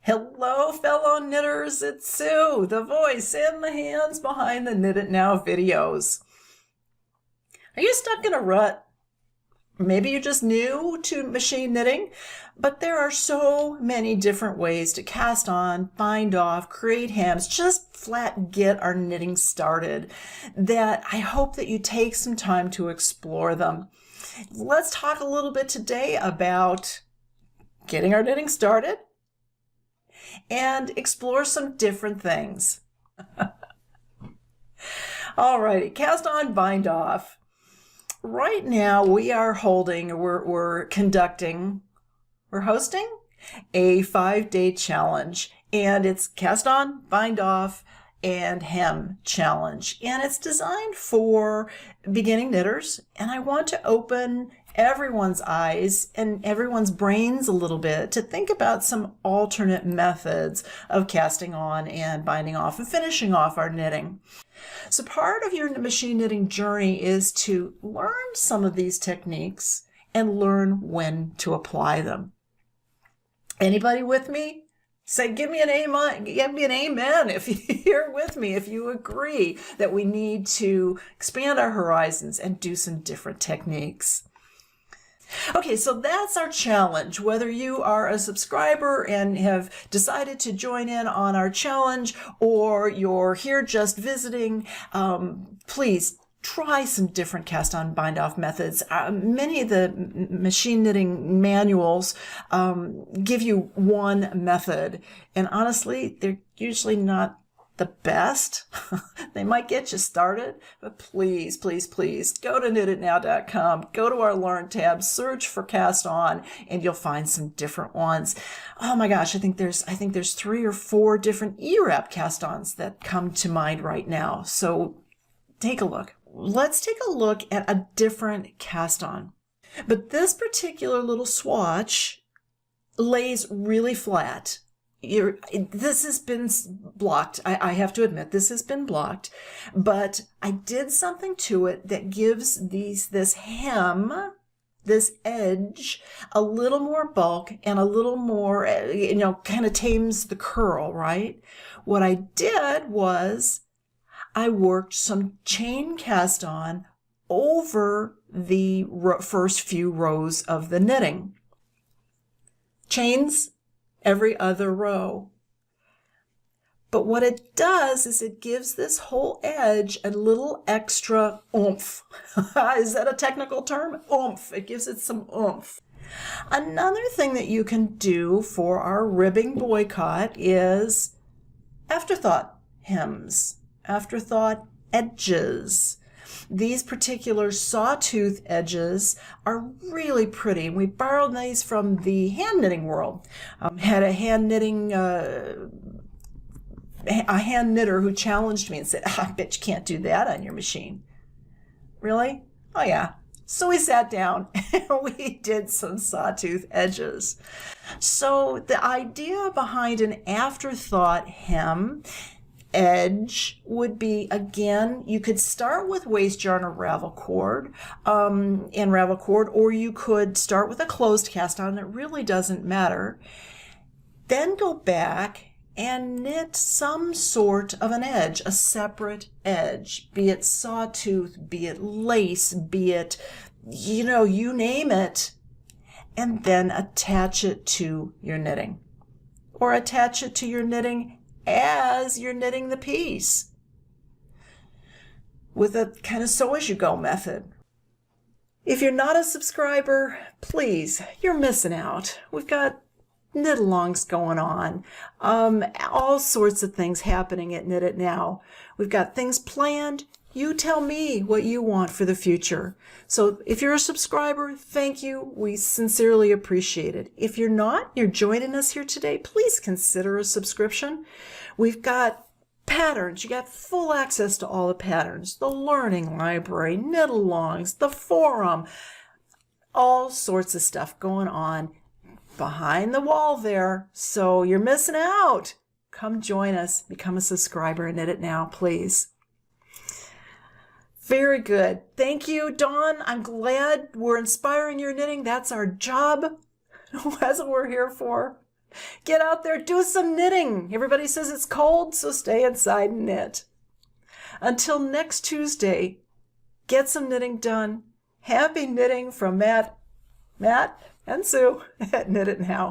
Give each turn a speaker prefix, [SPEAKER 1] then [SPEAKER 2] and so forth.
[SPEAKER 1] Hello, fellow knitters. It's Sue, the voice and the hands behind the Knit It Now videos. Are you stuck in a rut? Maybe you're just new to machine knitting, but there are so many different ways to cast on, bind off, create hems, just flat get our knitting started, that I hope that you take some time to explore them. Let's talk a little bit today about getting our knitting started and explore some different things. Alrighty, cast on, bind off. Right now we are hosting a 5-day challenge, and it's cast on, bind off, and hem challenge. And it's designed for beginning knitters, and I want to open everyone's eyes and everyone's brains a little bit to think about some alternate methods of casting on and binding off and finishing off our knitting. So part of your machine knitting journey is to learn some of these techniques and learn when to apply them. Anybody with me? Say, give me an amen if you're with me, if you agree that we need to expand our horizons and do some different techniques. Okay, so that's our challenge. Whether you are a subscriber and have decided to join in on our challenge, or you're here just visiting, please try some different cast on bind off methods. Many of the machine knitting manuals give you one method, and honestly, they're usually not the best. They might get you started, but please, please, please go to knititnow.com, go to our Learn tab, search for cast on, and you'll find some different ones. Oh my gosh, I think there's 3 or 4 different E-wrap cast ons that come to mind right now. So take a look. Let's take a look at a different cast on. But this particular little swatch lays really flat. This has been blocked. I have to admit, this has been blocked, but I did something to it that gives this hem, this edge, a little more bulk and a little more, kind of tames the curl, right? What I did was I worked some chain cast on over the first few rows of the knitting. Chains every other row. But what it does is it gives this whole edge a little extra oomph. Is that a technical term? Oomph. It gives it some oomph. Another thing that you can do for our ribbing boycott is afterthought hems, afterthought edges. These particular sawtooth edges are really pretty. We borrowed these from the hand knitting world. Had a hand knitter who challenged me and said, I bet you can't do that on your machine. Really? Oh yeah. So we sat down and we did some sawtooth edges. So the idea behind an afterthought hem edge would be, again, you could start with waste yarn or ravel cord, or you could start with a closed cast on. It really doesn't matter. Then go back and knit some sort of an edge, a separate edge, be it sawtooth, be it lace, be it, you name it, and then attach it to your knitting, or attach it to your knitting as you're knitting the piece with a kind of sew as you go method. If you're not a subscriber, please, you're missing out. We've got knit-alongs going on, all sorts of things happening at Knit It Now. We've got things planned. You tell me what you want for the future. So if you're a subscriber, thank you. We sincerely appreciate it. If you're not, you're joining us here today, please consider a subscription. We've got patterns. You got full access to all the patterns, the learning library, knit-alongs, the forum, all sorts of stuff going on behind the wall there. So you're missing out. Come join us. Become a subscriber and Knit It Now, please. Very good. Thank you, Dawn. I'm glad we're inspiring your knitting. That's our job. That's what we're here for. Get out there, do some knitting. Everybody says it's cold, so stay inside and knit. Until next Tuesday, get some knitting done. Happy knitting from Matt, and Sue at Knit It Now.